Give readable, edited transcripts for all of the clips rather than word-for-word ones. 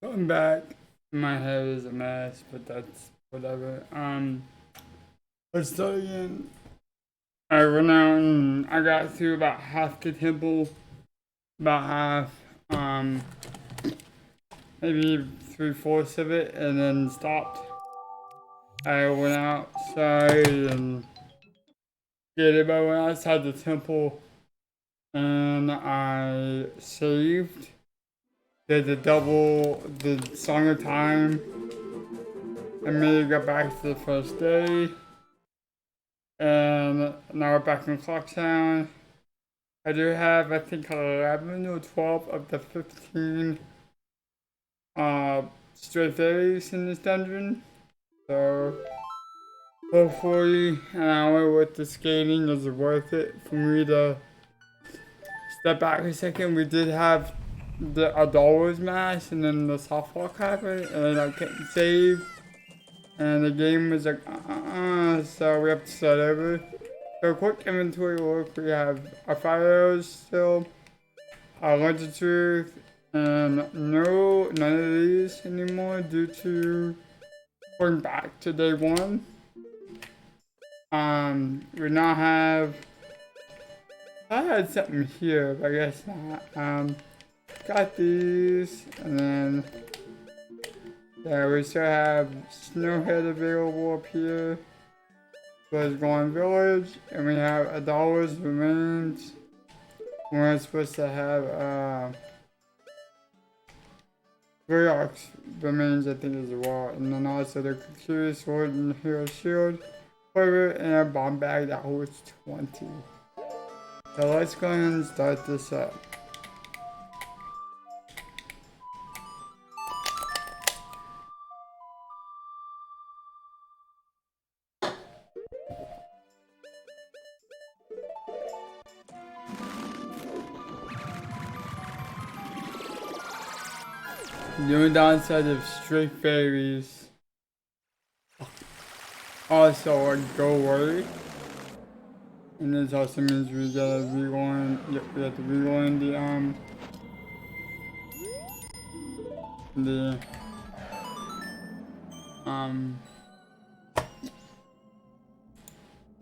Going back, my head is a mess, but that's whatever. Let's start again. I went out and I got through about half the temple, about half, maybe 3/4 of it, and then stopped. I went outside and I went outside the temple and I saved. Did the Song of Time, and maybe got back to the first day. And now we're back in Clocktown. I do have, I think, 11 or 12 of the 15 stray fairies in this dungeon. So, hopefully, an hour with the skating is worth it for me to step back a second. We did have the Adol's match, and then the softball happened, and then I couldn't save. And the game was like, so we have to start over. So quick inventory look, we have our fariys still, our Lunch of Truth, and none of these anymore due to going back to day one. We now have, I had something here, but I guess not. Got these, and then yeah, we still have Snowhead available up here. Was going village, and we have Adol's remains. We're supposed to have Varrock's remains, I think, as well. And then also the Curious Sword and Hero Shield. Quiver, and a bomb bag that holds 20. So let's go ahead and start this up. The only downside of straight fairies. Also, a go away. And this also means we gotta rewind. Yep, we have to rewind the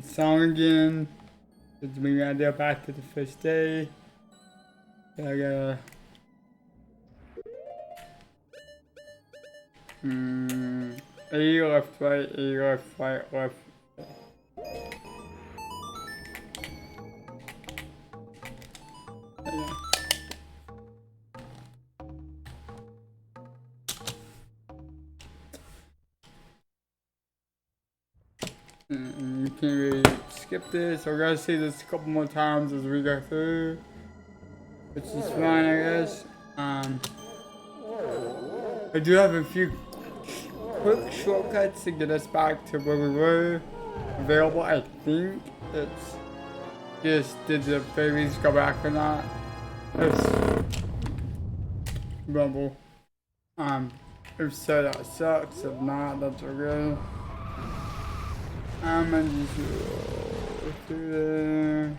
song again. Because we gotta go back to the first day. I gotta. A left, right, A left, right, left. Yeah. You can't really skip this. We're gonna see this a couple more times as we go through, which is fine, I guess. I do have a few quick shortcuts to get us back to where we were available. I think it's just, did the fairies go back or not? It's Rumble. If so, that sucks. If not, that's okay. I'm gonna just go through there.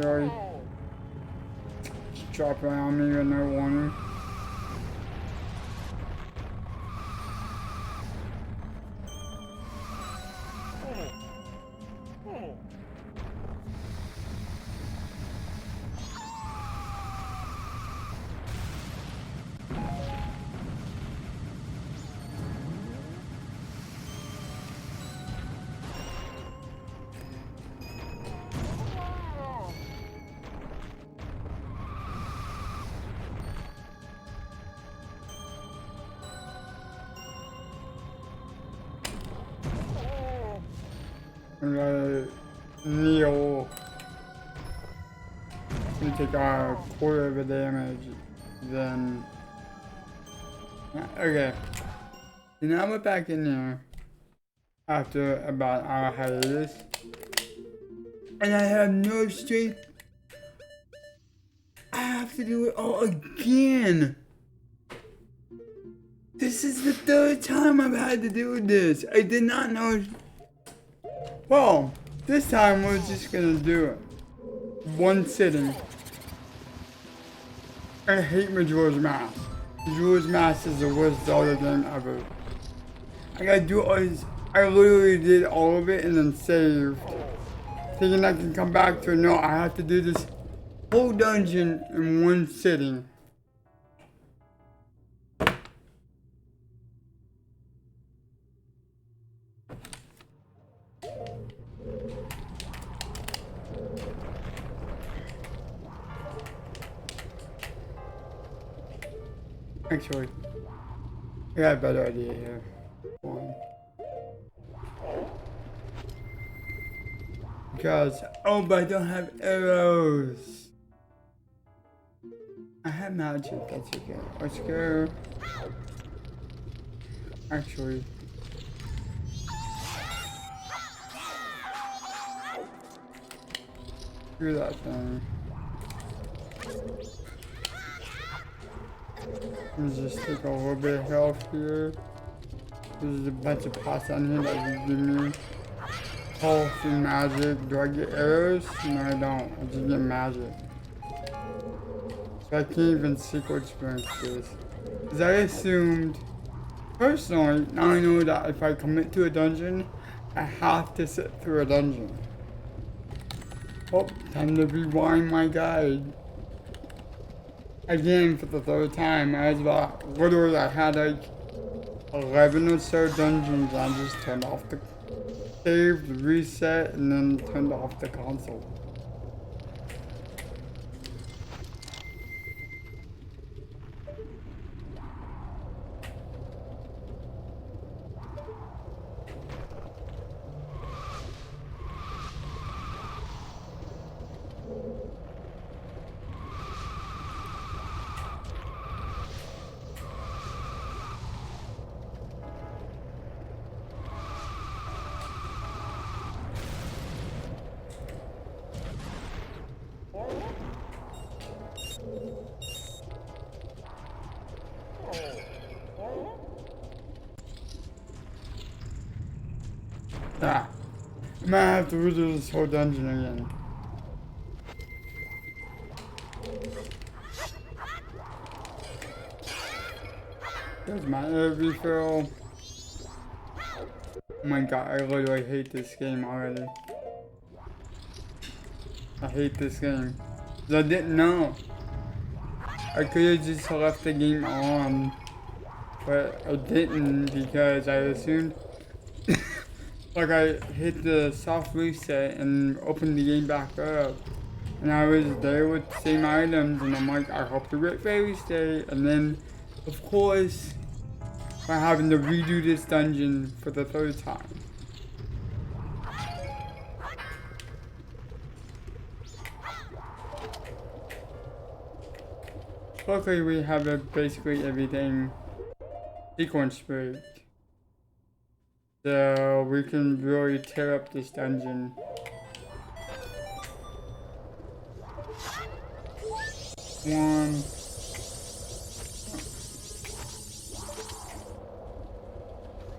Sorry. Just drop around me with no warning. We gotta kneel. We take our quarter of the damage. Then. Okay. So now we're back in there. After about our hiatus. And I have no strength. I have to do it all again. This is the third time I've had to do this. I did not know. Well, this time we're just gonna do it. One sitting. I hate Majora's Mask. Majora's Mask is the worst Zelda game ever. I gotta do all this. I literally did all of it and then saved. Thinking I can come back to it. No, I have to do this whole dungeon in one sitting. Actually, I got a better idea here. One. Because, oh, but I don't have arrows. I have magic, that's okay. Let's go. Actually. Screw that thing. Let's just take a little bit of health here. There's a bunch of pots on here that can give me health and magic. Do I get arrows? No, I don't. I just get magic. So I can't even secret experience this. Because I assumed, personally, now I know that if I commit to a dungeon, I have to sit through a dungeon. Oh, time to rewind my guide. Again, for the third time, I was about, literally I had like 11 or so dungeons. I just turned off the save, reset, and then turned off the console. Ah, I might have to redo this whole dungeon again. There's my air refill. Oh my god, I literally hate this game already. I hate this game. 'Cause I didn't know. I could have just left the game on. But I didn't because I assumed like I hit the soft reset and opened the game back up. And I was there with the same items and I'm like, I hope the Great Fairy stay. And then, of course, by having to redo this dungeon for the third time. Luckily we have basically everything sequence break. So we can really tear up this dungeon. One.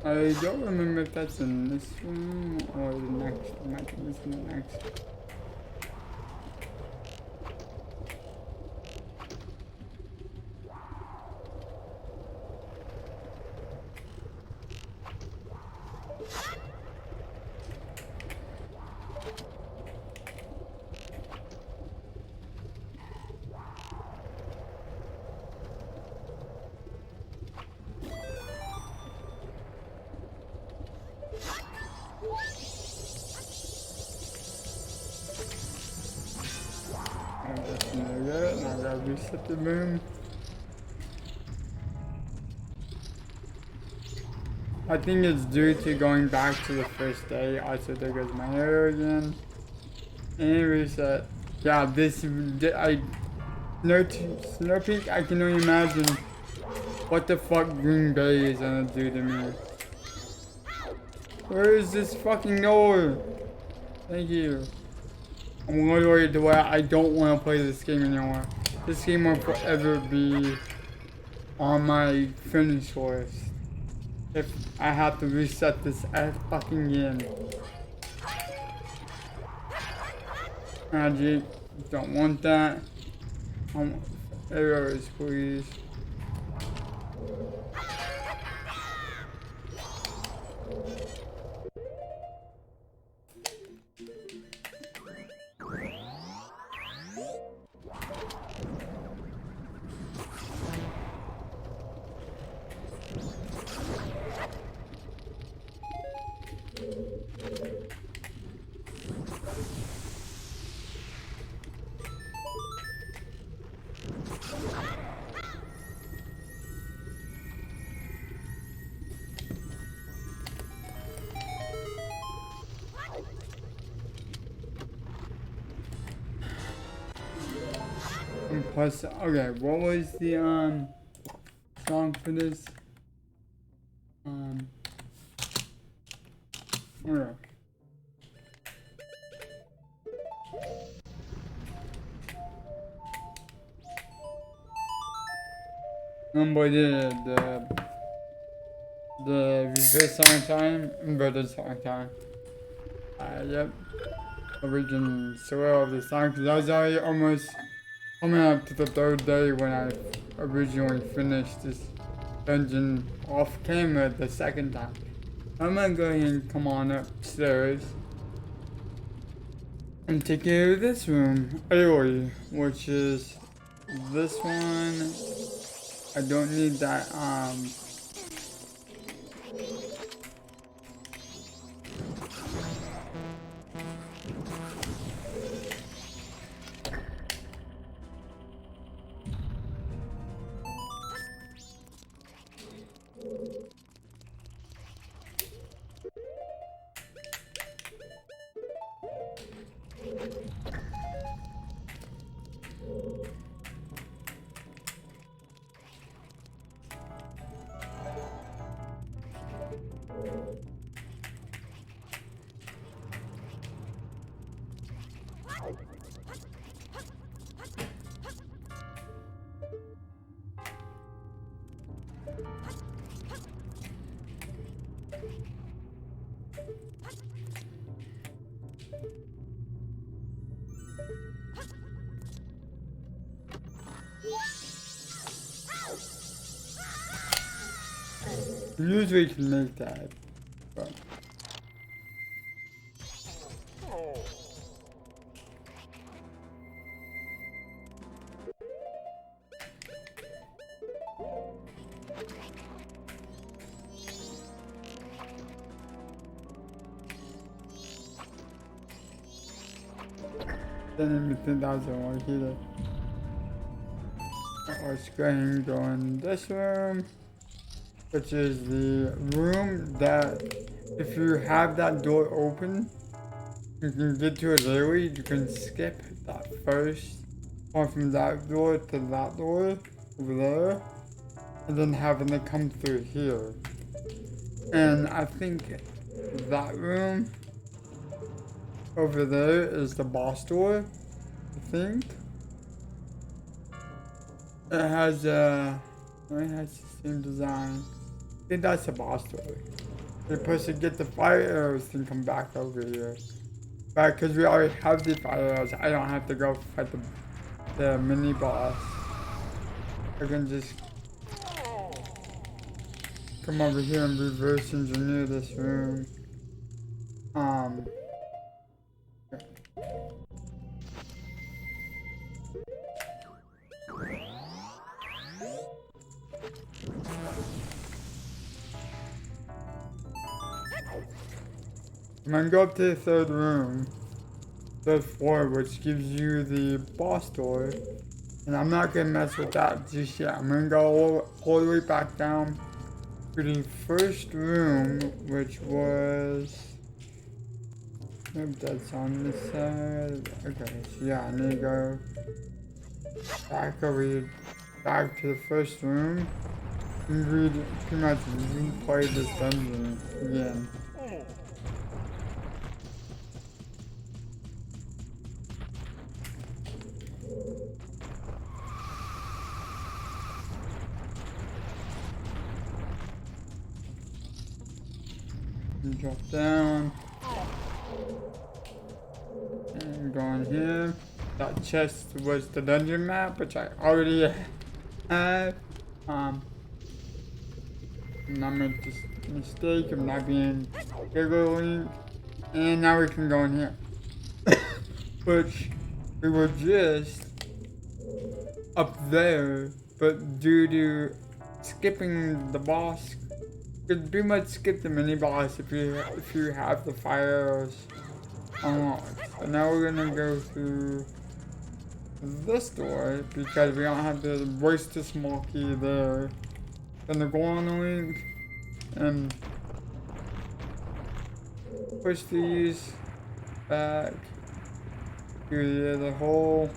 I don't remember if that's in this room or the next. It might be this in the next. Now I gotta reset the room. I think it's due to going back to the first day. Also, there goes my arrow again. And reset. Yeah, this Snow Peak. I can only imagine what the fuck Green Bay is gonna do to me. Where is this fucking door? Thank you. I'm literally the way I don't want to play this game anymore. This game will forever be on my finish list. If I have to reset this fucking game. Magic, don't want that. arrows, please. And plus, okay, what was the song for this? Okay. But the reverse song time, inverted song time. Yep. Origin soil of the song, because I was already almost coming up to the third day when I originally finished this dungeon off camera the second time. I'm gonna go ahead and come on upstairs and take care of this room early, which is this one. I don't need that usually can make that, but didn't even think that was gonna work either. Let's go ahead and go in this room, which is the room that if you have that door open, you can get to it early. You can skip that first one from that door to that door over there, and then having it come through here. And I think that room over there is the boss door, I think. It has the same design. I think that's the boss door. You're supposed to get the fire arrows and come back over here. But because we already have the fire arrows, I don't have to go fight the mini boss. I can just come over here and reverse engineer this room. I'm gonna go up to the third room, third floor, which gives you the boss door. And I'm not gonna mess with that just yet. I'm gonna go all the way back down to the first room, which was... Nope, that's on this side. Okay, so yeah, I need to go back over here, back to the first room, and pretty much replay this dungeon again. And drop down. And go in here. that chest was the dungeon map, which I already have. And I made this mistake of not being bigger link. And now we can go in here. Which we were just up there, but due to skipping the boss, you could pretty much skip the mini boss if you have the fires unlocked. So now we're gonna go through this door because we don't have to waste the small key there. Gonna go on the link and push these back through the other hole.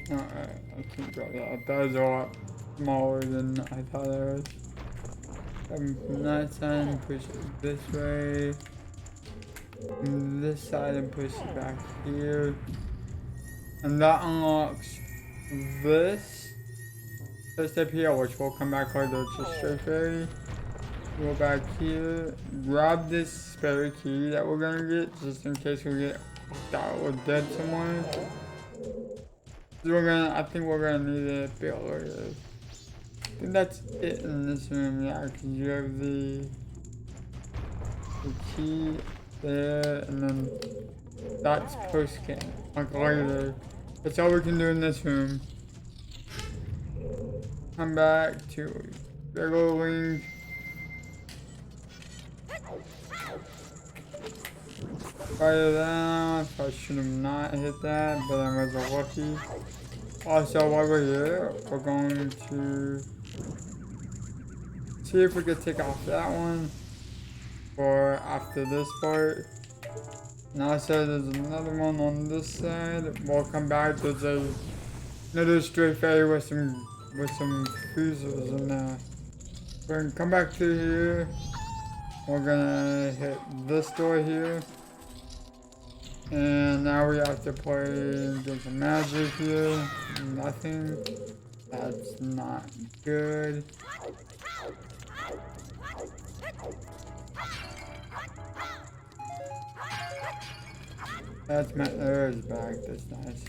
I can't go that. That was a lot smaller than I thought it was. From that side, push it this way. From this side, and push it back here. And that unlocks this step here, which will come back later. It's a straight fairy. Go back here. Grab this spare key that we're gonna get, just in case we get knocked out or dead somewhere. I think we're gonna need it a bit later. I think that's it in this room, yeah, because you have the key there, and then that's post game, like later. That's all we can do in this room. Come back to regular link. Fire that. I should have not hit that, but I was lucky. Also, while we're here, we're going to see if we could take off that one for after this part. And also, there's another one on this side. We'll come back. There's another straight fairy with some freezers in there. We're gonna come back to here. We're gonna hit this door here. And now we have to play get some magic here. Nothing. That's not good. That's my arrows back. That's nice.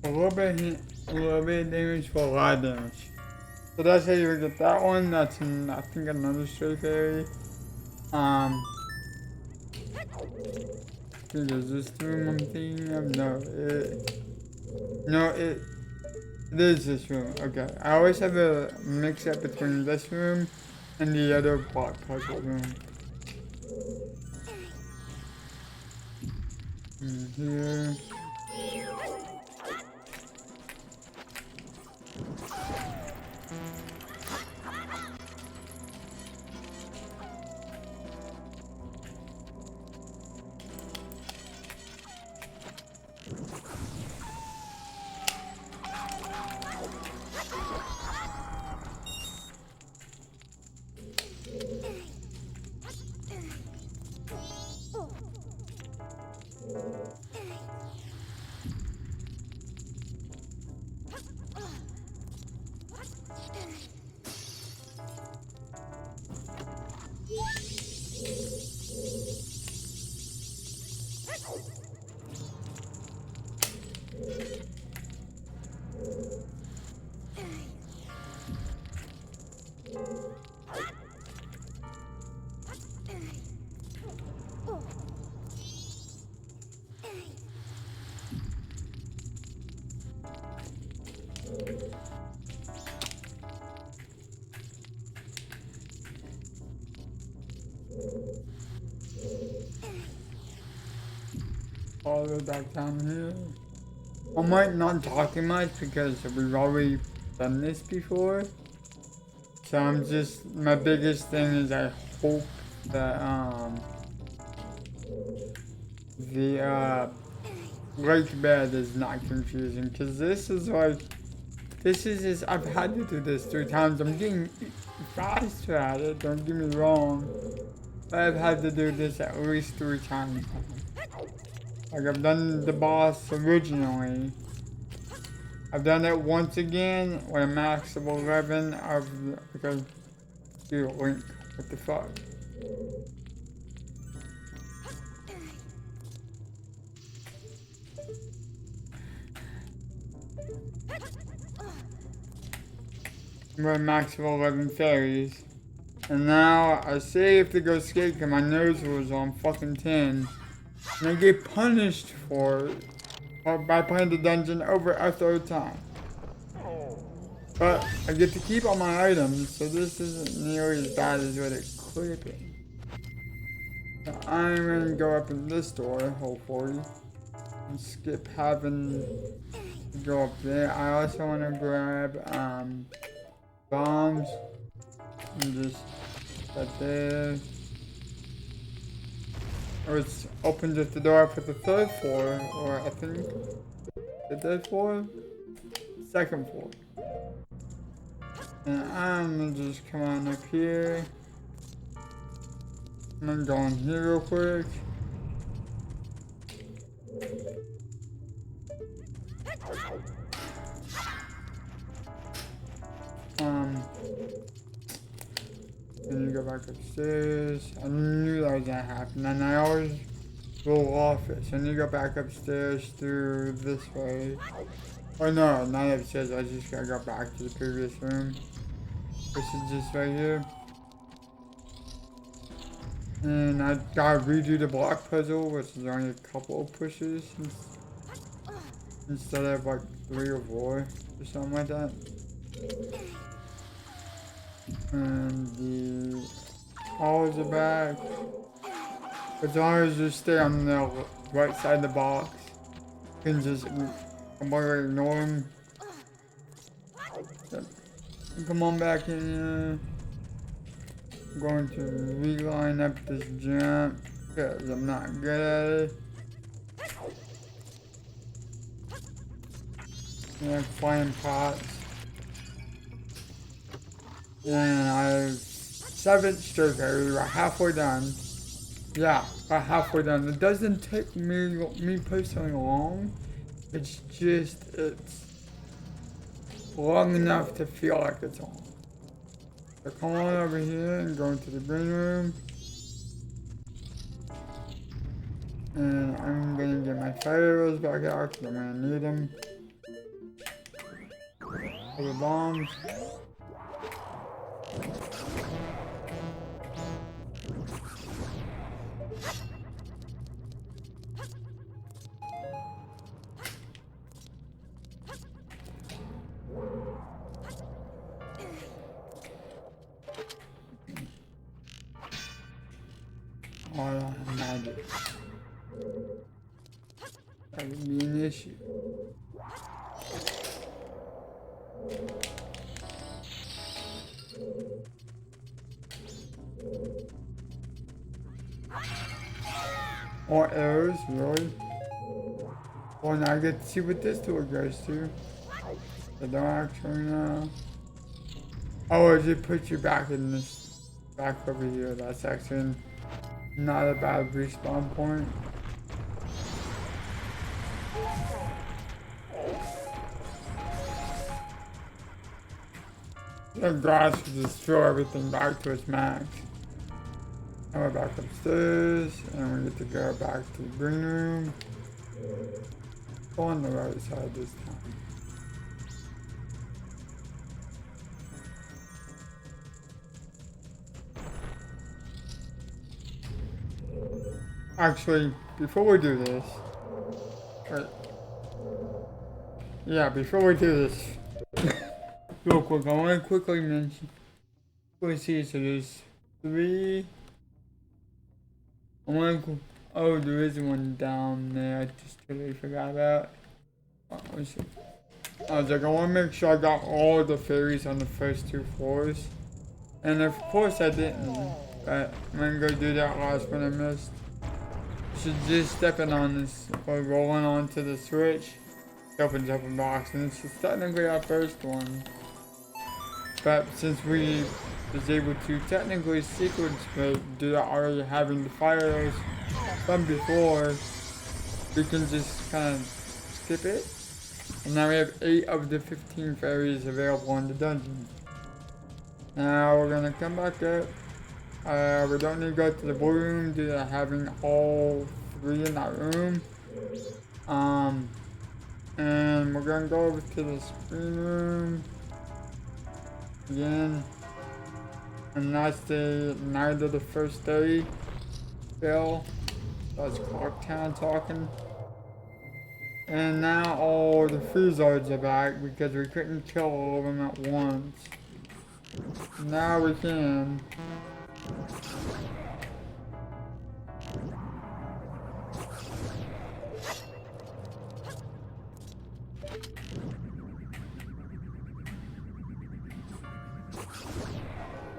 A little bit of damage for a lot of damage. So that's how you get that one. That's I think another straight fairy. I think is this room I'm thinking of? No, it is this room. Okay, I always have a mix up between this room and the other block puzzle room. And here. All the way back down here. I might not talking much because we've already done this before. So I'm just, my biggest thing is I hope that the lake bed is not confusing, because this is like, this is just, I've had to do this 3 times. I'm getting faster at it, don't get me wrong. But I've had to do this at least 3 times. Like I've done the boss originally. I've done it once again with a max of 11 of, because, dude, Link, what the fuck? With a max of 11 fairies. And now I saved to go skate because my nose was on fucking 10. And I get punished for it by playing the dungeon over a 3rd time. But I get to keep all my items, so this isn't nearly as bad as what it could have been. So I'm gonna go up in this door, hopefully, and skip having to go up there. I also wanna grab bombs and just set there. Or it's opens up the door for the 3rd floor, or I think the 3rd floor? 2nd floor. And I'm gonna just come on up here. I'm gonna go in here real quick. Then you go back upstairs. I knew that was gonna happen, and I always roll off it. So then you go back upstairs through this way. Or no, not upstairs. I just gotta go back to the previous room, which is just right here. And I gotta redo the block puzzle, which is only a couple of pushes instead of like 3 or 4 or something like that. And the walls are back. As long as you stay on the right side of the box, you can just completely ignore them. So, come on back in here. I'm going to reline up this jump because I'm not good at it. Yeah, flying pots. And I've 7th stroke area, about halfway done. Yeah, about halfway done. It doesn't take me personally long. It's just, it's long enough to feel like it's on. So come on over here and go into the green room. And I'm gonna get my fire arrows back out because I'm gonna need them. For the bombs. Oh, I don't have magic. That would be an issue. More arrows, really? Well, now I get to see what this door goes to. I don't actually know. Oh, it just puts you back in this, back over here. That's actually not a bad respawn point. The grass will just fill everything back to its max. Now we're back upstairs, and we get to go back to the green room. Go on the right side this time. Actually, before we do this, right, yeah, before we do this, real quick, I want to quickly mention, let's see, so there's 3, I want to, oh, there is one down there, I just totally forgot about. Let me see. I was like, I want to make sure I got all the fairies on the first 2 floors. And of course I didn't. But I'm gonna go do that last one I missed. So just stepping on this or rolling onto the switch, it opens up a box, and this is technically our first one. But since we was able to technically sequence but do that already having the fires from before, we can just kind of skip it. And now we have 8 of the 15 fairies available in the dungeon. Now we're gonna come back up. We don't need to go to the blue room due to having all 3 in that room. And we're gonna go over to the screen room again. And that's the night of the first day bill. That's Clocktown talking. And now all the Freezards are back because we couldn't kill all of them at once. Now we can.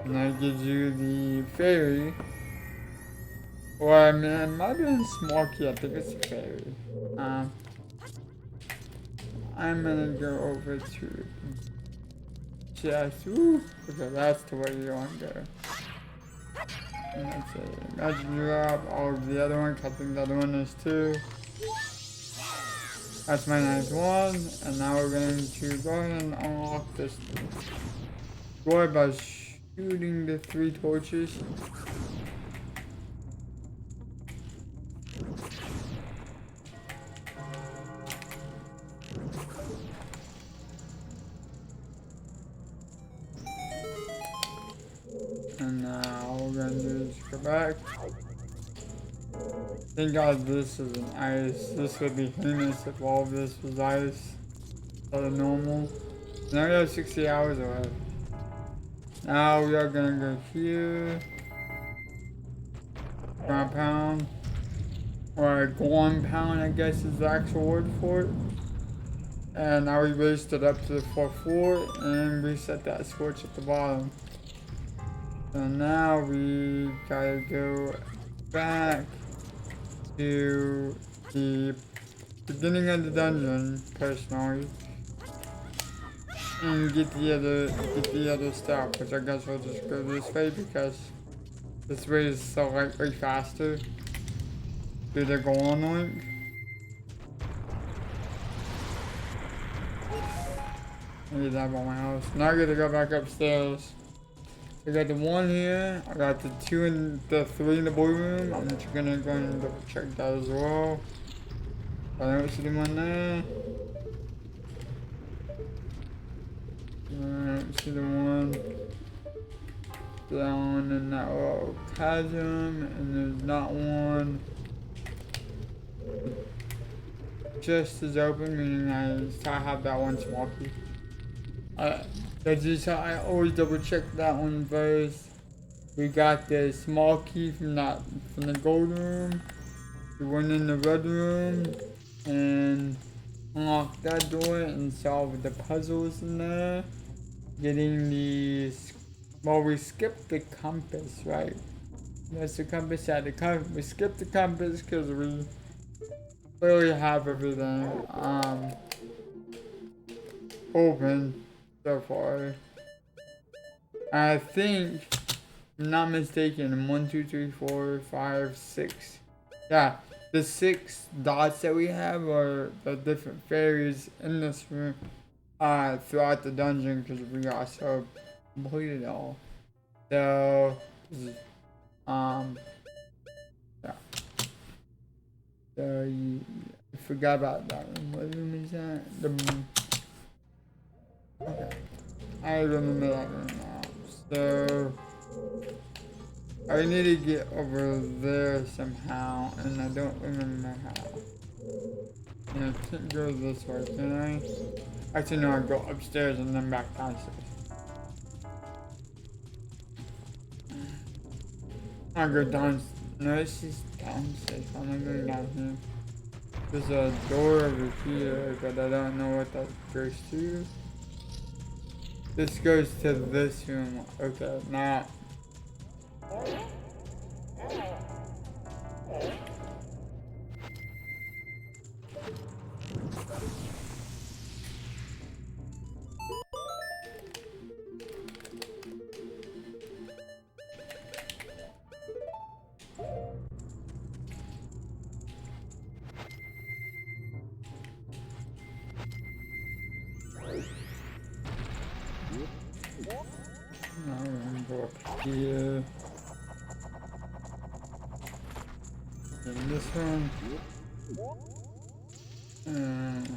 And that gives you the fairy. Or I mean, it might be in small key, I think it's a fairy. I'm gonna go over to chest. Ooh, okay, that's the way you want to go. And that's it. Imagine you have all of the other one, I think the other one is 2. That's my nice one, and now we're going to go ahead and unlock this door by shooting the 3 torches. And now all we're gonna do is go back. Thank God this is an ice. This would be heinous if all of this was ice instead of normal. Now we have 60 hours left. Now we are gonna go here. Ground pound. Or Gorn pound, I guess is the actual word for it. And now we raised it up to the 4th floor and reset that switch at the bottom. So now we gotta go back to the beginning of the dungeon personally and get the other stuff, which I guess we'll just go this way because this way is so way faster through the Golem link. I need that by my house. Now I gotta go back upstairs. I got the 1 here, I got the 2 and the 3 in the blue room. I'm just gonna go and double check that as well. I don't see the 1 there. I don't see the 1 down in that little chasm, and there's not 1. Chest is open, meaning I have that 1 small key. That's just how I always double check that one first. We got the small key from the gold room. We went in the red room and unlocked that door and solved the puzzles in there. Getting well, we skipped the compass, right? That's the compass at the compass. We skipped the compass because we clearly have everything open so far. I think, if I'm not mistaken, 1, 2, 3, 4, 5, 6. Yeah, the 6 dots that we have are the different fairies in this room throughout the dungeon because we also completed it all. So, yeah. So, I forgot about that room. What room is that? Okay. I remember that room now. So, I need to get over there somehow, and I don't remember how. And I can't go this way, can I? Actually, no, I go upstairs and then back downstairs. I go downstairs. No, this is downstairs. I'm not going down here. There's a door over here, but I don't know what that goes to. This goes to this room. Okay, now. Now we're gonna go up here. And this one. And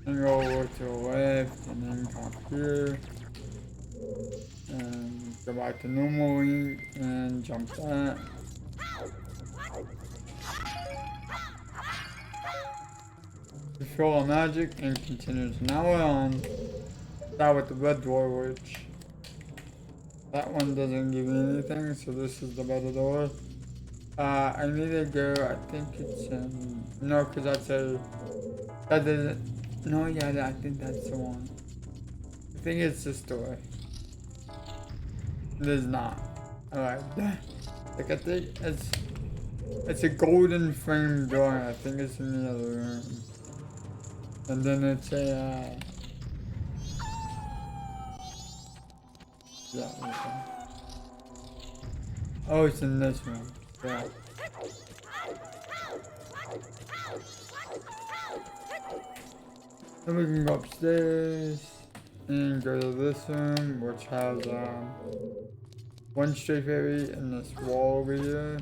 go over to the left, and then come up here. And go back to normal link, and jump that. Fulfill all magic, and continues. Now we're on that with the red door, which that one doesn't give me anything, so this is the better door. I need to go, I think it's in, no, because that doesn't, no, yeah, I think that's the one. I think it's this door. It is not. Alright, like I think it's a golden frame door, I think it's in the other room. And then it's a, yeah, okay. Oh, it's in this room. Yeah. Then we can go upstairs and go to this room, which has one straight fairy and this wall over here.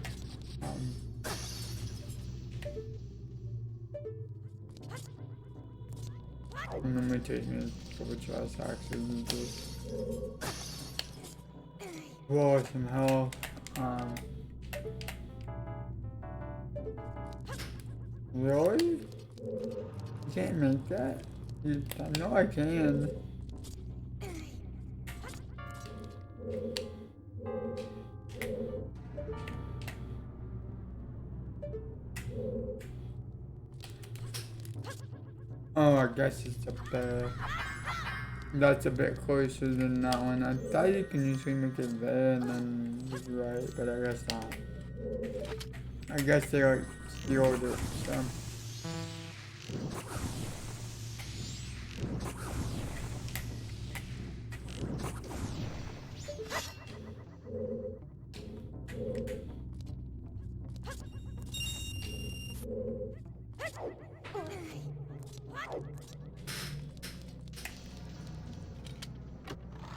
And then we take me to which has actually need this. Whoa, some health. Really? You can't make that? I know I can. Oh, I guess it's up there. That's a bit closer than that one. I thought you can usually make it there and then it's right, but I guess not. I guess they like stealed it, so.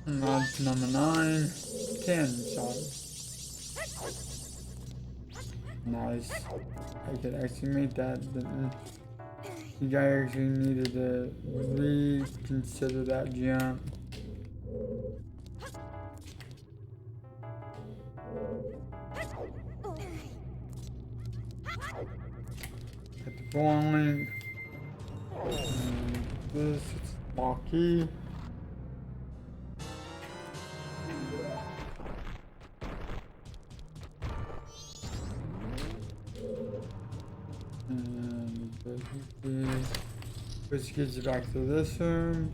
That's number 9. 10, sorry. Nice. I could actually make that. You guys actually needed to reconsider that jump. At the bowling link. This is Marquee. Which gets you back to this room.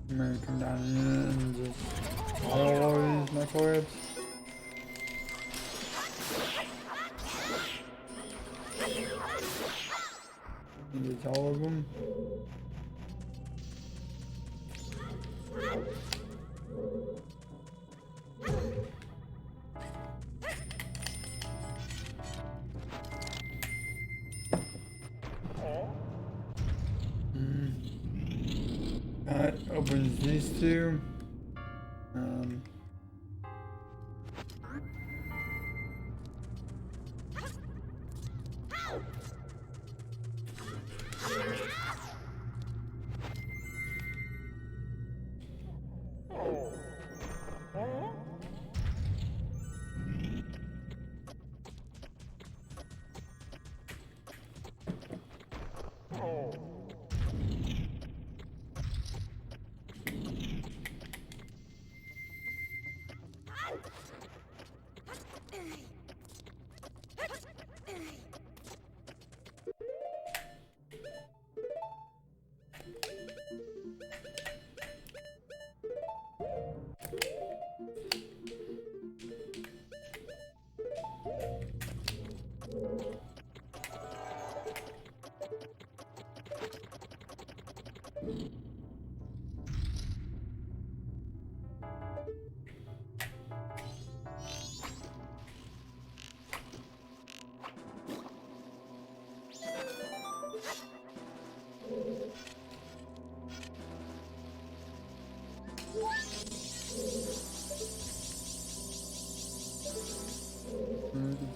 I'm gonna come down here and just follow all these knuckleheads. Get all of them. That opens these two.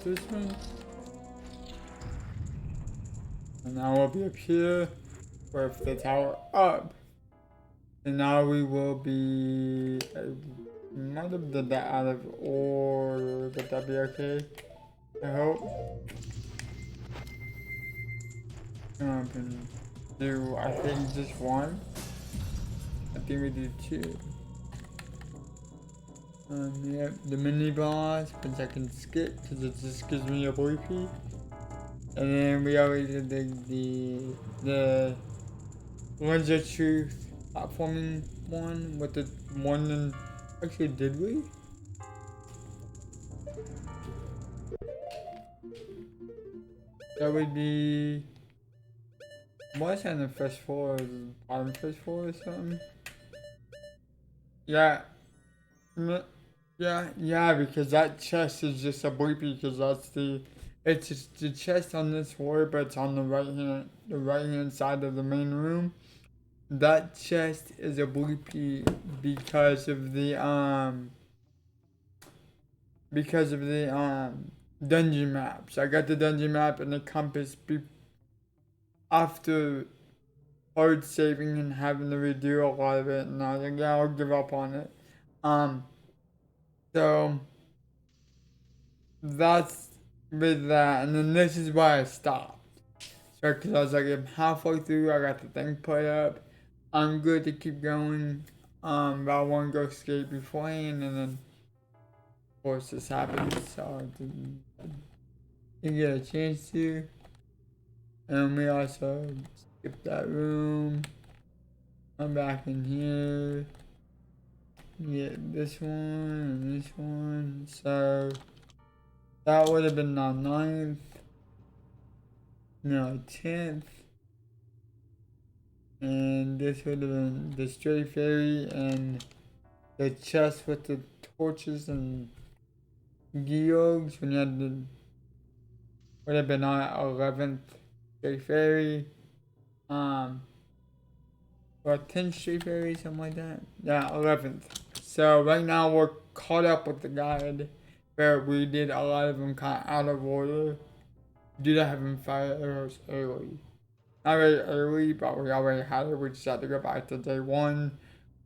this one. And now we'll be up here with the tower up. And now we will be... I might have done that out of order, but that'd be okay. I hope. Do I think just one? I think we do two. Yep, the mini boss, which I can skip because it just gives me a bleepy. And then we already did the Lens of Truth platforming one with the one and actually did we? That would be what's on the first floor, bottom first floor or something? Yeah. Yeah, because that chest is just a bleepy because it's just the chest on this floor, but it's on the right hand side of the main room. That chest is a bleepy because of the dungeon maps. I got the dungeon map and the compass after hard saving and having to redo a lot of it, and I was like, yeah, I'll give up on it. So that's with that, and then this is why I stopped. So, because I was like, I'm halfway through, I got the thing put up. I'm good to keep going. But I want to go skate beforehand, and then, of course, this happened, so I didn't get a chance to. And we also skipped that room. I'm back in here. Get this one and this one. So that would have been the 9th. No, 10th. And this would have been the stray fairy and the chest with the torches and geodes when you had the would have been on 11th stray fairy. Or 10th stray fairy, something like that. Yeah, 11th. So right now we're caught up with the guide where we did a lot of them kind of out of order due to having fire arrows early. Not very early, but we already had it. We just had to go back to day 1,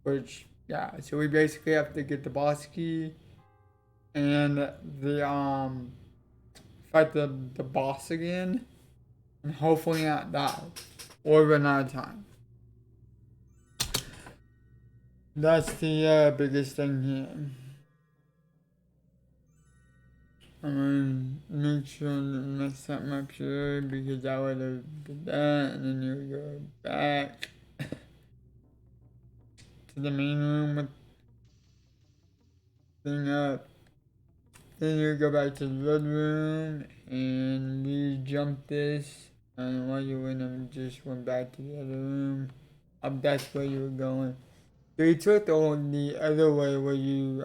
which, yeah. So we basically have to get the boss key and fight the boss again, and hopefully not die or run out of time. That's the biggest thing here. I'm gonna make sure to mess something up here because I would have did that, and then you go back to the main room with thing up. Then you go back to the red room and we jump this. I don't know why you wouldn't have just went back to the other room. That's where you were going. So you took the other way where you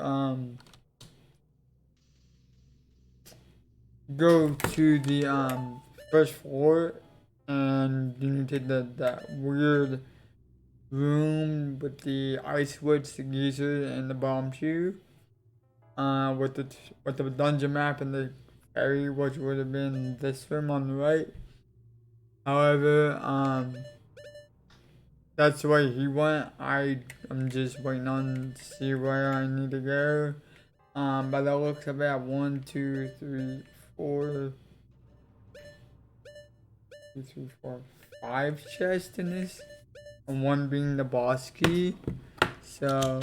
go to the first floor and then you take that weird room with the ice woods, the geyser, and the bomb shoe. With the dungeon map and the fairy, which would have been this room on the right. However, that's where he went. I'm just waiting on to see where I need to go. By the looks of it, I have 1, 2, 3, 4, 2, 3, 4, 5 chests in this, and one being the boss key. So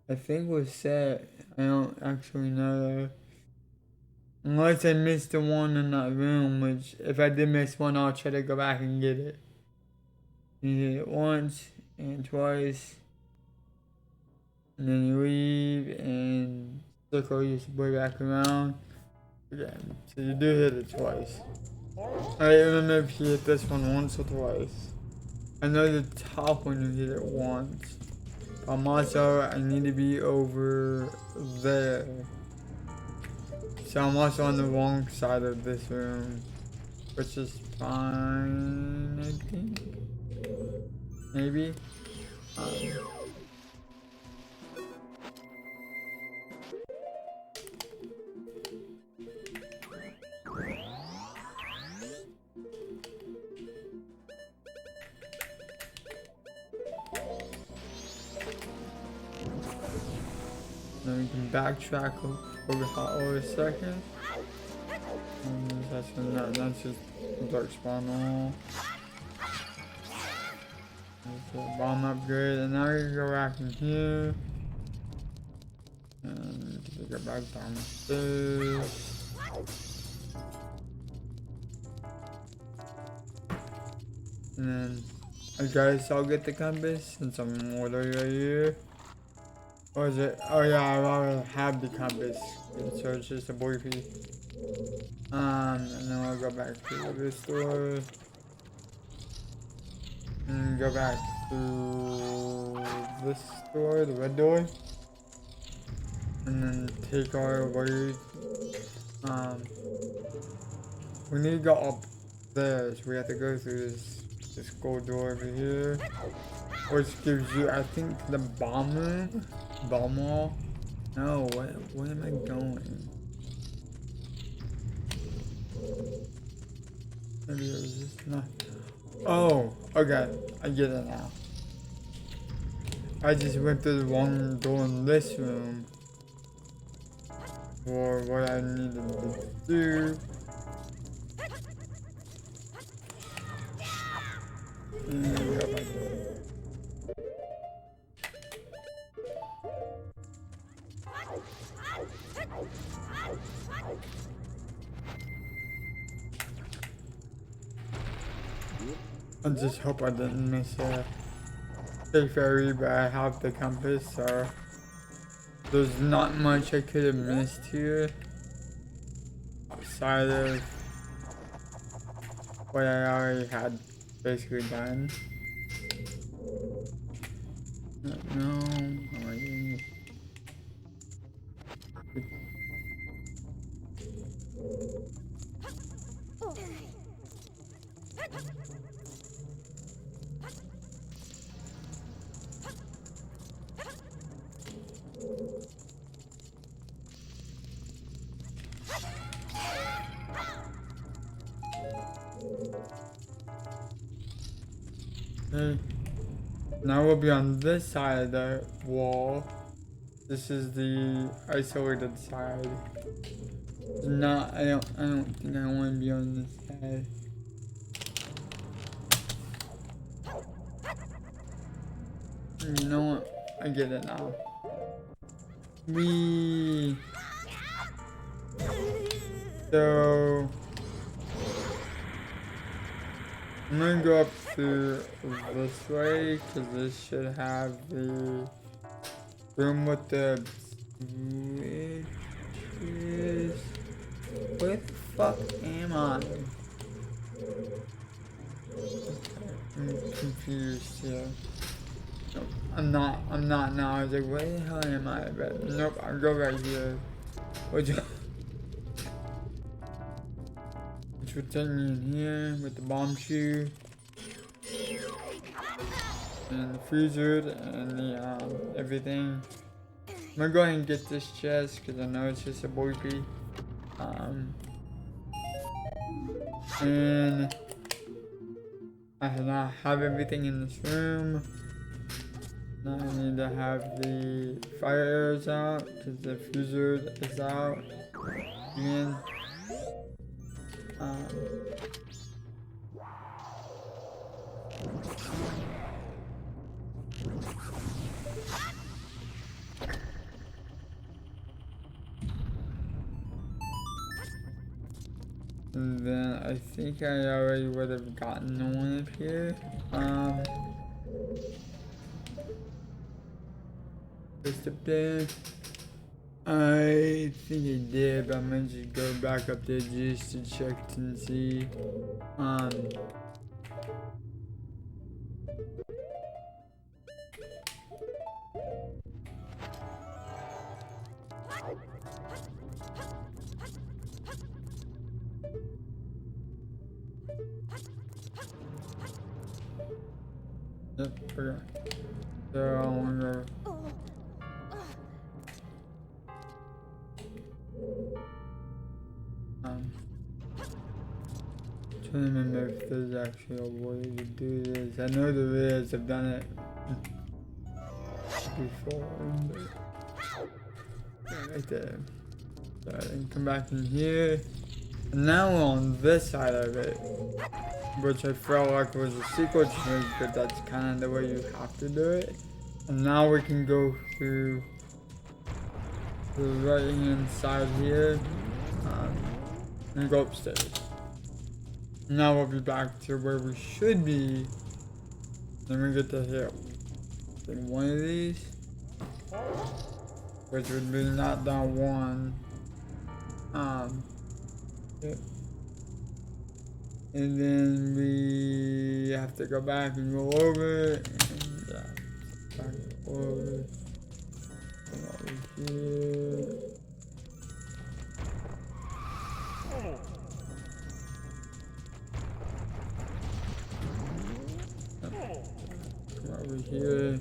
I think we're set. I don't actually know. Unless I missed the one in that room, which if I did miss one, I'll try to go back and get it. You hit it once and twice, and then you leave and circle your way back around again. So you do hit it twice. I don't know if you hit this one once or twice. I know the top one you hit it once. Also, I need to be over there. So I'm also on the wrong side of this room, which is fine, I think. Maybe. Then we can backtrack over a second. And that's just dark spawn all. That's a bomb upgrade, and now we can go back in here. And we go back downstairs. And then I guess I'll get the compass since I'm already right here. Or is it? Oh yeah, I already have the compass. So it's just a boy piece. And then I'll go back to the store. And go back to this door, the red door. And then take our way. We need to go up there, so we have to go through this gold door over here. Which gives you, I think, the bomb room? Bomb wall? No, where am I going? Maybe it was just not. Oh, okay. I get it now. I just went through the wrong door in this room. For what I needed to do. And then go back there. I just hope I didn't miss a big fairy, but I have the compass, so there's not much I could have missed here outside of what I already had basically done. No, oh my goodness. Okay. Now we'll be on this side of the wall. This is the isolated side. No, I don't think I want to be on this side. You know what? I get it now. So I'm gonna go up to this way because this should have the room with the bridges. Where the fuck am I? I'm confused here. Nope, I'm not now. I was like, where the hell am I? But nope, I'll go right here. Which would take me in here with the bomb shoe. And the freezer and the everything. I'm gonna go ahead and get this chest because I know it's just a boy piece. And I now have everything in this room. Now I need to have the fire arrows out because the freezer is out again. And then I think I already would have gotten the one up here. Just up there. I think I did, but I'm gonna just go back up there just to check and see. Yep, forgot. So I wanna go. Trying to remember if there's actually a way to do this. I know there is. I've done it before. But right there. So then come back in here. And now we're on this side of it, which I felt like was a secret trick, but that's kind of the way you have to do it. And now we can go through the right hand side here and go upstairs. Now we'll be back to where we should be. Then we get to hit one of these, which would be knock down one. Yep. And then we have to go back and go over and back over. Come over here. Come over here.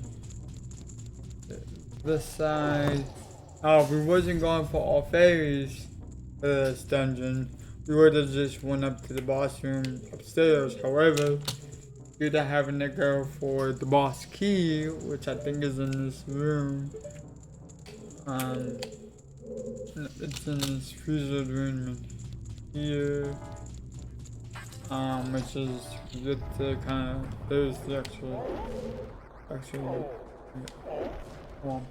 This side. Oh, if we wasn't going for all fairies for this dungeon, we would have just went up to the boss room upstairs. However, due to having to go for the boss key, which I think is in this room, it's in this freezer room here, which is just to kind of, there's the actual, hold on.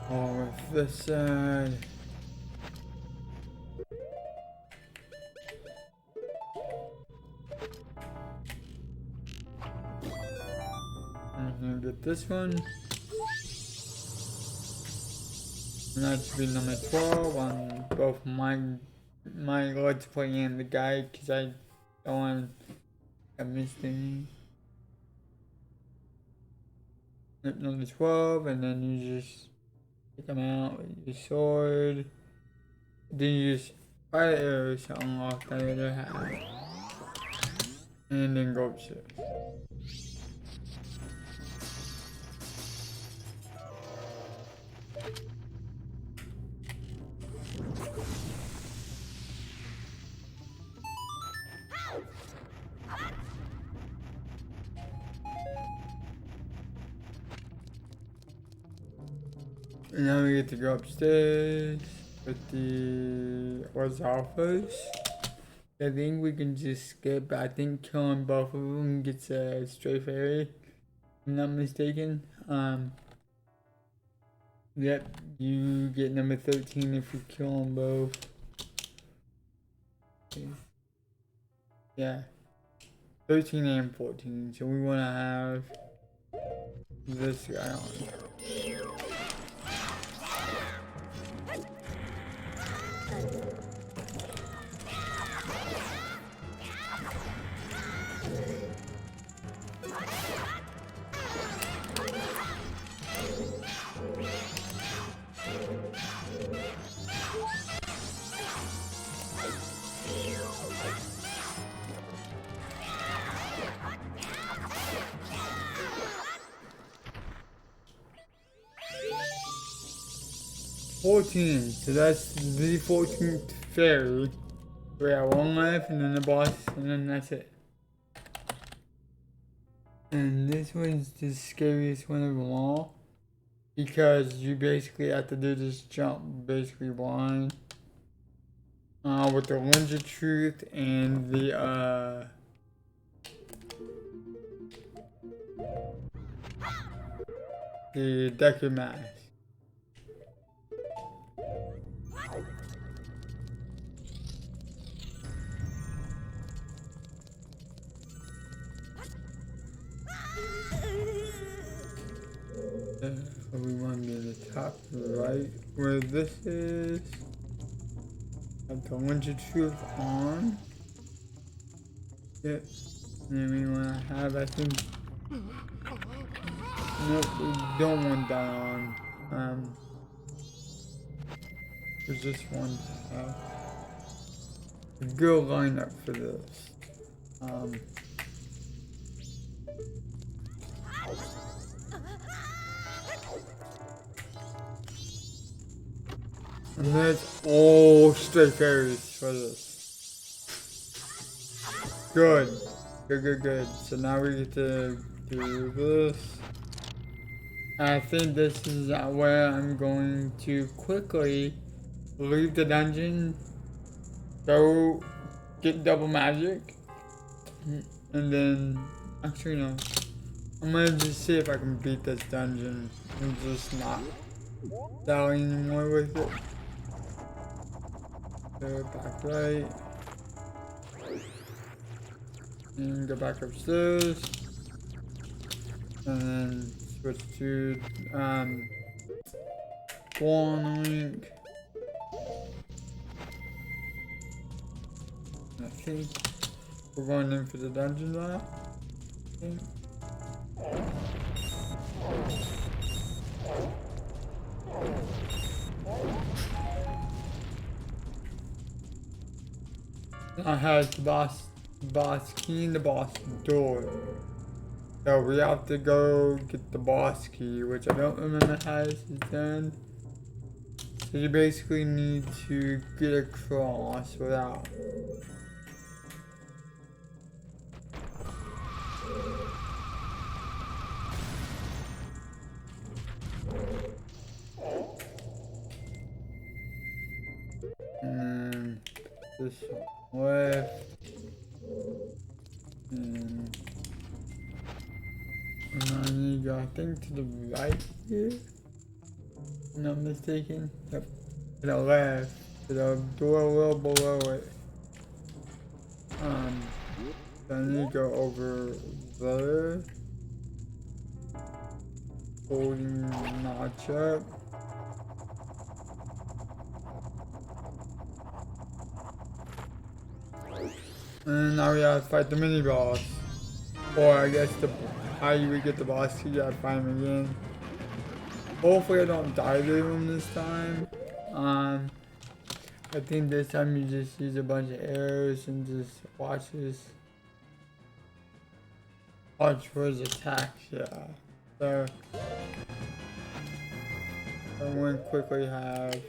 Oh, with this side. I'm gonna get this one. And that should be number 12 on both my Let's Play and the guide, because I don't want to miss anything. Number 12, and then you just take them out with your sword. Then you just fire arrows to unlock that other half. And then go upstairs. And now we get to go upstairs with the alphas. I think we can just skip. I think killing both of them gets a stray fairy, if I'm not mistaken. Yep, you get number 13 if you kill them both. Okay. Yeah, 13 and 14. So we want to have this guy on. 14, so that's the 14th fairy. We have one left, and then the boss, and then that's it. And this one's the scariest one of them all, because you basically have to do this jump basically blind. With the lens of truth and the Deku mask. We want to be in the top right where this is. Have the lens of truth on. Yep. And we want to have, I think. Nope, we don't want that on. There's just one to have. A good lineup for this. And that's all straight fairies for this. Good. Good. So now we get to do this. I think this is where I'm going to quickly leave the dungeon, go get double magic, and then, actually no, I'm gonna just see if I can beat this dungeon and just not dally anymore with it. Go back right, and go back upstairs, and then switch to go on the link. I think we're going in for the dungeon now. I had the boss key and the boss door. So we have to go get the boss key, which I don't remember how this is done. So you basically need to get across without. And this left. And I need to go, I think, to the right here. If I'm not mistaken. Yep. To the left. To the door a little below it. So I need to go over there. Holding notch up. And now we gotta fight the mini boss. Or I guess how you would get the boss, you gotta fight him again. Hopefully I don't die to him this time. I think this time you just use a bunch of arrows and just watch for his attacks, yeah. So I'm gonna quickly have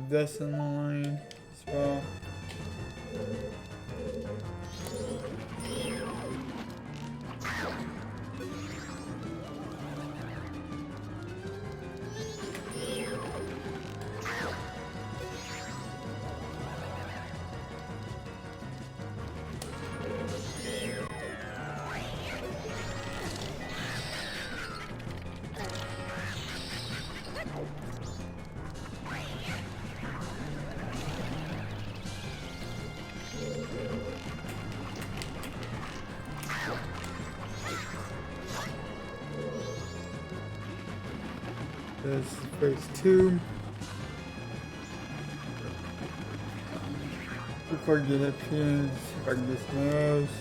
this in the line as well. This is phase 2. Before I get up here, see if I can get some arrows.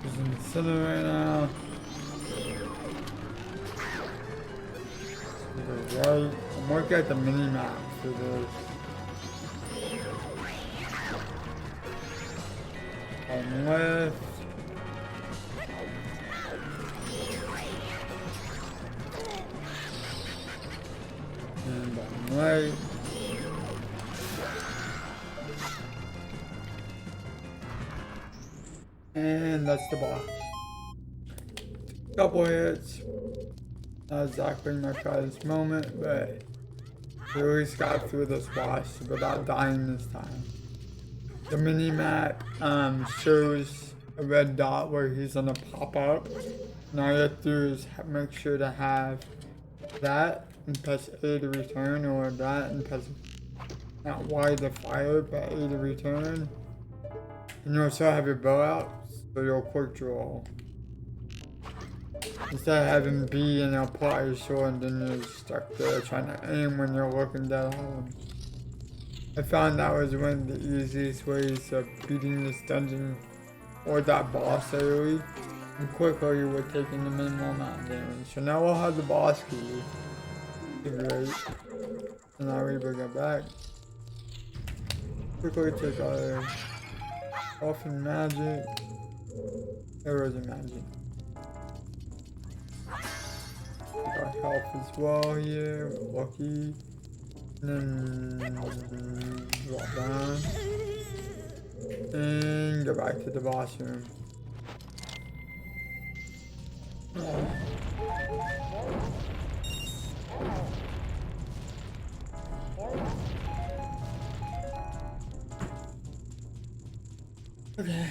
He's in the center right now. To the right. I'm working at the mini map for this. On left. And on right. And that's the boss. Couple hits. Not exactly my proudest moment, but we at least got through this boss without dying this time. The mini map shows a red dot where he's gonna pop up. And all you have to do is make sure to have that and press A to return, or that and press not Y to fire, but A to return. And you also have your bow out, so you'll quick draw. Instead of having B and they'll pull out your sword and then you're stuck there trying to aim when you're looking dead at them. I found that was one of the easiest ways of beating this dungeon or that boss early and quickly with taking the minimal amount of damage. So now we'll have the boss key. Great. And now we bring it back. Quickly take our orphan magic. Arrows of magic. Take our health as well here. Lucky. And then drop down. And go back to the boss room. Okay.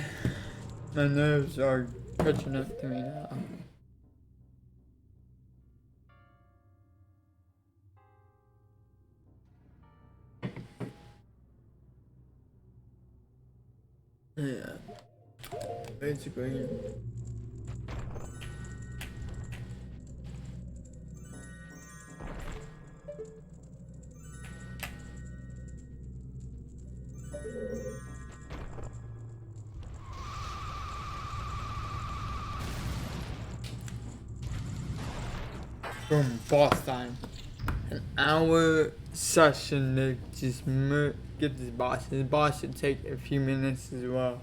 My nerves are catching up to me now. Yeah. Basically. Boom, boss time. An hour session to just get this boss. This boss should take a few minutes as well.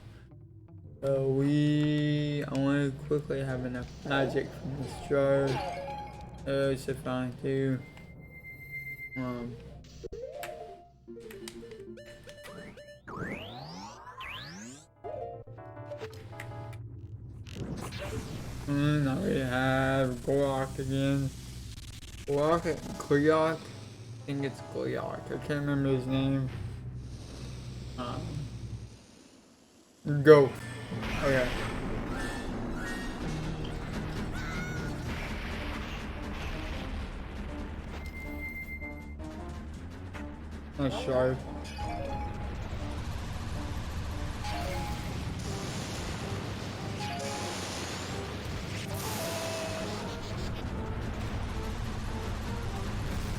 So I want to quickly have enough magic from this jar. Should fine too. Now we have Gorok again. Gorok? I think it's Gorok. I can't remember his name. Go. Okay. Nice try.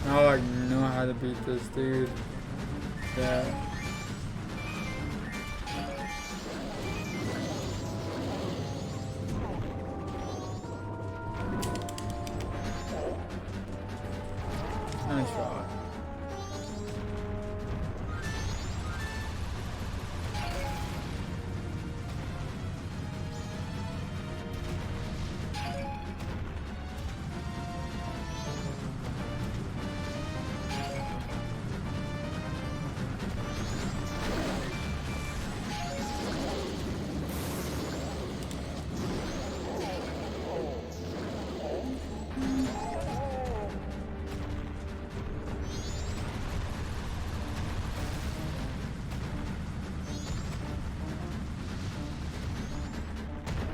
Now I know how to beat this dude. Yeah. Nice shot.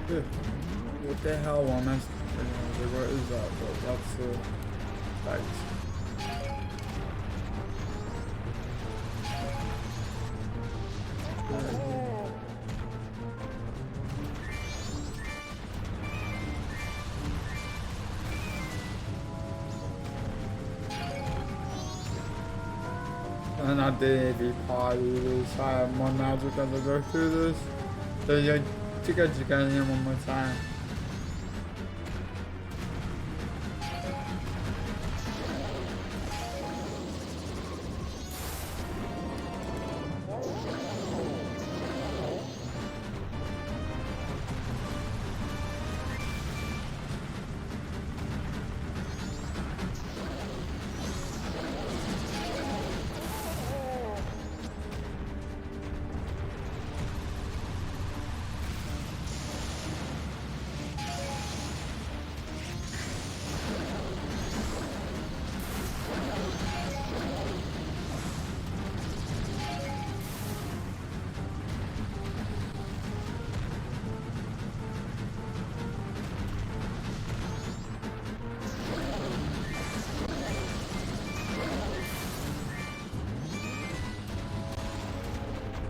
What the hell am I? What is that? That's the fight. And I did every part of this. I have more magic as I go through this. So you guys in one more time.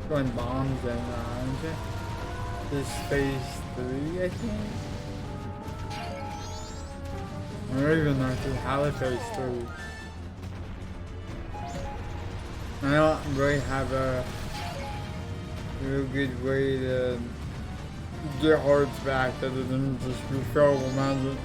Throwing bombs and aren't you? This phase 3, I think. don't even know if they have a phase 3. I don't really have a real good way to get hearts back other than just refillable magic.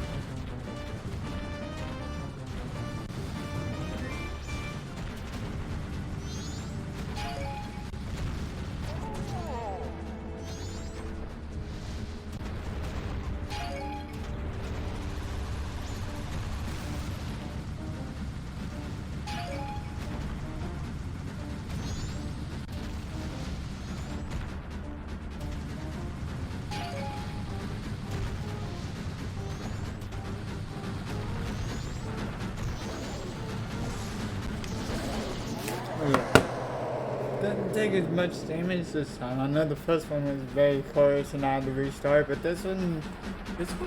Didn't take as much damage this time. I know the first one was very close and I had to restart, but this one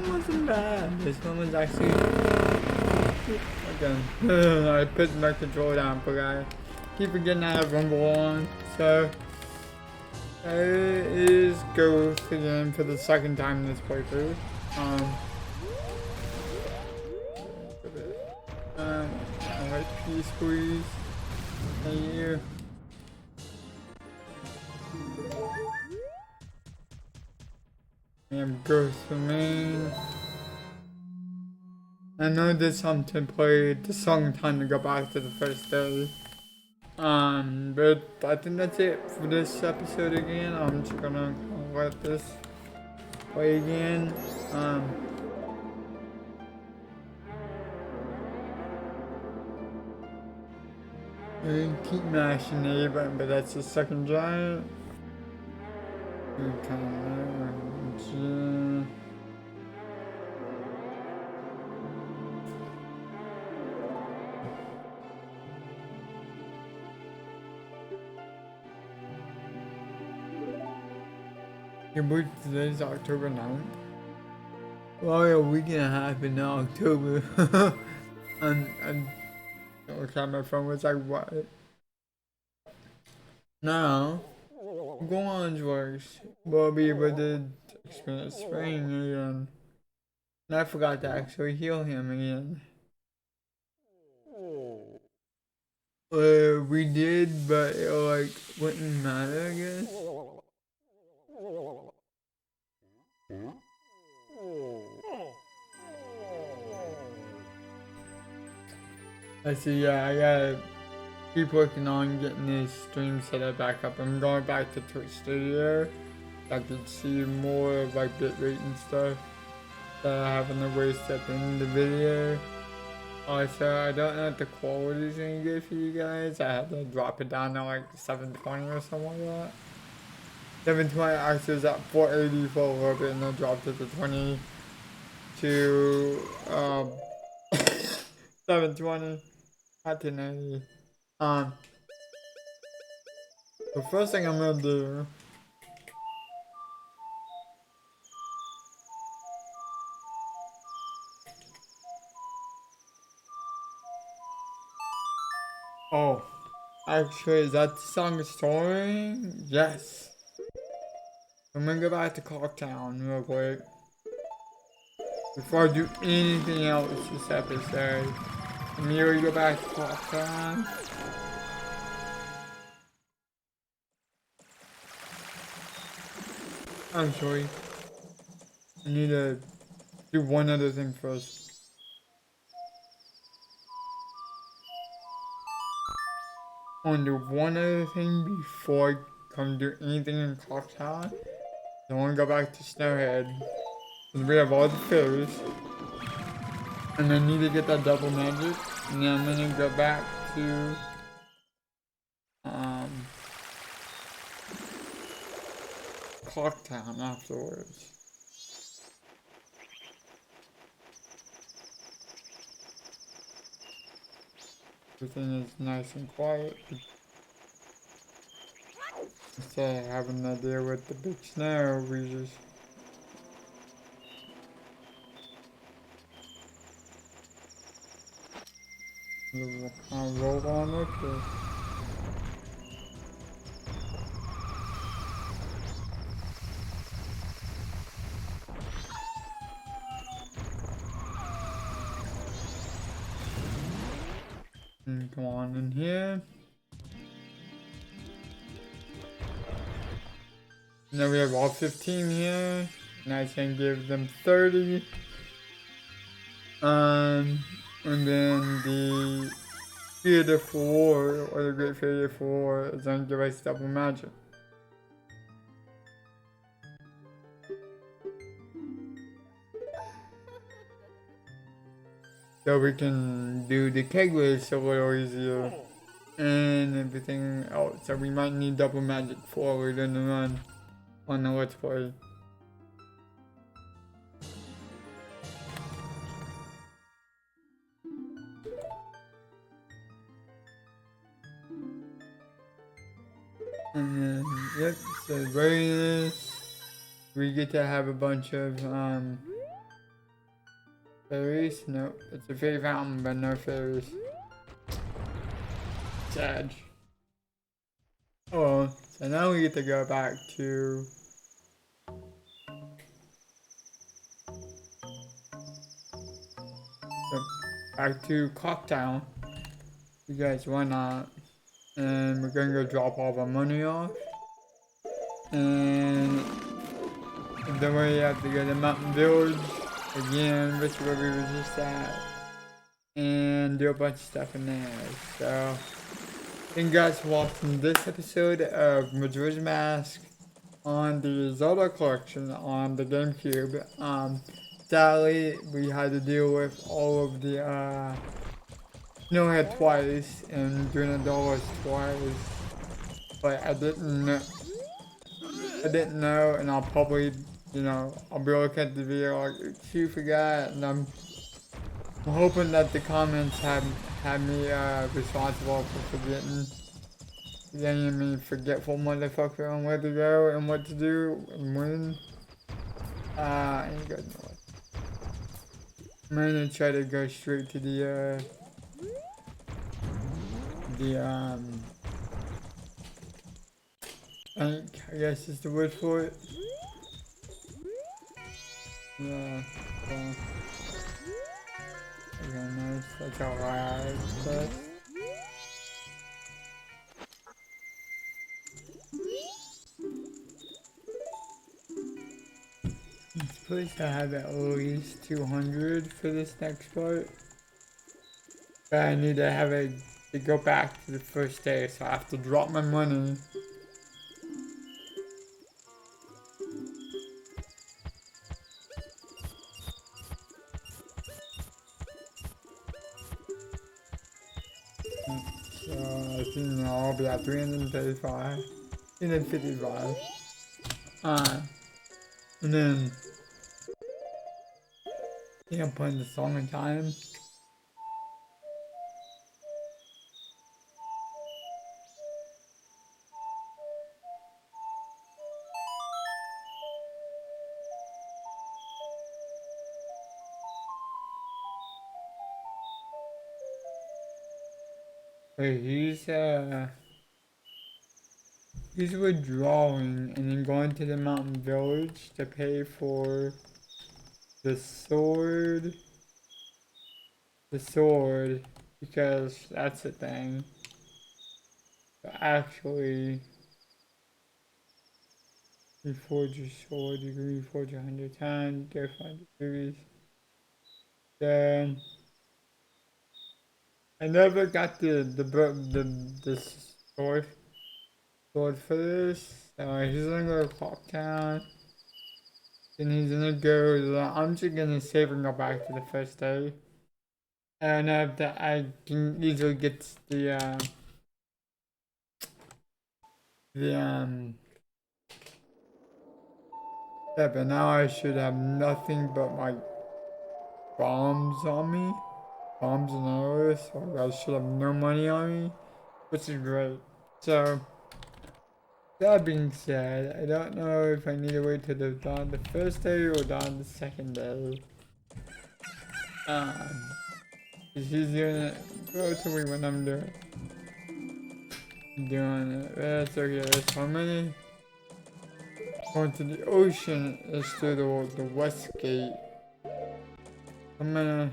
wasn't bad. This one was actually okay. I put my controller down, but I keep forgetting I have Rumble on. So it is Ghost again for the second time this playthrough. Alright, peace, please. Thank you. And Ghost remain. I know there's something to play the song time to go back to the first day. But I think that's it for this episode again. I'm just gonna let this play again. And keep mashing the A button, but that's the second giant. Your believe today's October 9th? Well, a week and a half in October. I'm look at my phone, was like, what? Now, Gohan's works. We'll be able to experience spring again. And I forgot to actually heal him again. We did, but it like wouldn't matter, I guess. I see, yeah, I gotta keep working on getting this stream set up back up. I'm going back to Twitch Studio. I can see more of like bitrate and stuff that I haven't always stepped in the video. Also, I don't know if the quality is any good for you guys. I had to drop it down to like 720 or something like that. 720 actually was at 480 for a little bit, and then dropped it to 20 to 720 at 1080. The first thing I'm gonna do actually, is that the song starting? Yes. I'm gonna go back to Clocktown real quick. Before I do anything else this episode. Immediately go back to Clocktown. I'm sorry. I need to do one other thing first. I want to do one other thing before I come do anything in Clocktown. I want to go back to Snowhead. Because we have all the fairies. And I need to get that double magic. And then I'm going to go back to Clocktown afterwards. Everything is nice and quiet. Instead of having to deal with the big snow, we just roll on up there. And come on in here. And then we have all 15 here. And I can give them 30. And then the Theater for War, or the Great Theater for War, is going to give us double magic. So we can do the keg race a little easier. And everything else. So we might need double magic forward in the run on the Let's Play. And then, yep, so readiness. We get to have a bunch of, fairies? Nope, it's a fairy fountain, but no fairies. Sad. Oh, so now we get to go back to Clocktown. You guys, why not? And we're gonna go drop all our money off. And then we have to go to Mountain Village again, which is where we were just at. And do a bunch of stuff in there. So, thank you guys for watching this episode of Majora's Mask on the Zelda collection on the GameCube. Sadly, we had to deal with all of the snowhead twice and doing the dollars twice, but I didn't know, and I'll probably, I'll be looking at the video like, you forgot, and I'm hoping that the comments have me responsible for forgetting. Getting me forgetful motherfucker on where to go and what to do and when. I ain't got no. I'm gonna try to go straight to I guess is the word for it. Yeah, so. Okay, nice. That's all right. I'm supposed to have at least 200 for this next part. But I need to have it to go back to the first day, so I have to drop my money. So I think I'll be at 335, 355. And then I think I'm putting the song in time. Wait, he's withdrawing and then going to the mountain village to pay for the sword. The sword, because that's the thing. But actually, reforge your sword, you can reforge 100 times, go find the movies. I never got the sword for this. So he's gonna go to Clocktown. Then he's gonna go. I'm just gonna save and go back to the first day. And that I can easily get the yeah, but now I should have nothing but my bombs on me. Bombs and arrows. So I should have no money on me, which is great. So, that being said, I don't know if I need to wait till they're done the first day or done the second day. It's easier relatively when I'm doing it. That's okay. That's how many. Going to the ocean is through the west gate. I'm gonna.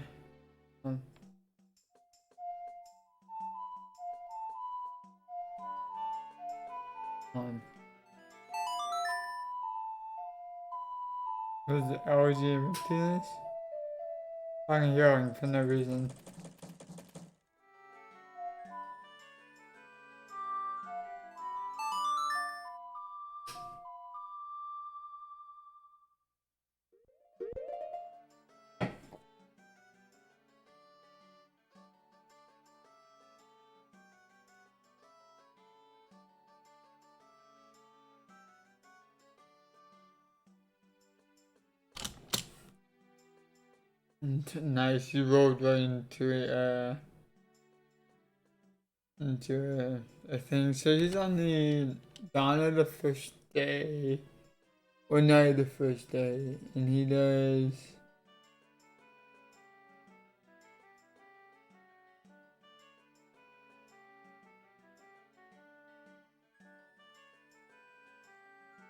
Um, was the LG this? I'm yelling for no reason. Nice, you rolled right into a thing. So he's on the dawn of the first day, or night of the first day, and he does.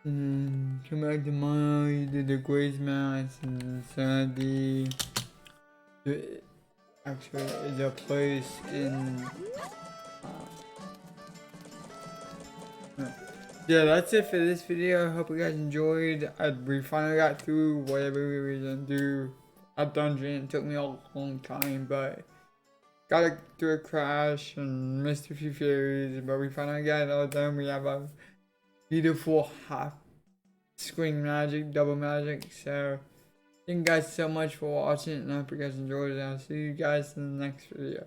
And come back tomorrow. You did the grace mass, and Sunday. Actually, the place in. Yeah, that's it for this video. I hope you guys enjoyed. We finally got through whatever we were gonna do. A dungeon. It took me a long time, but got through a crash and missed a few fairies. But we finally got it all done. We have a beautiful half screen magic, double magic. So thank you guys so much for watching, and I hope you guys enjoyed it. I'll see you guys in the next video.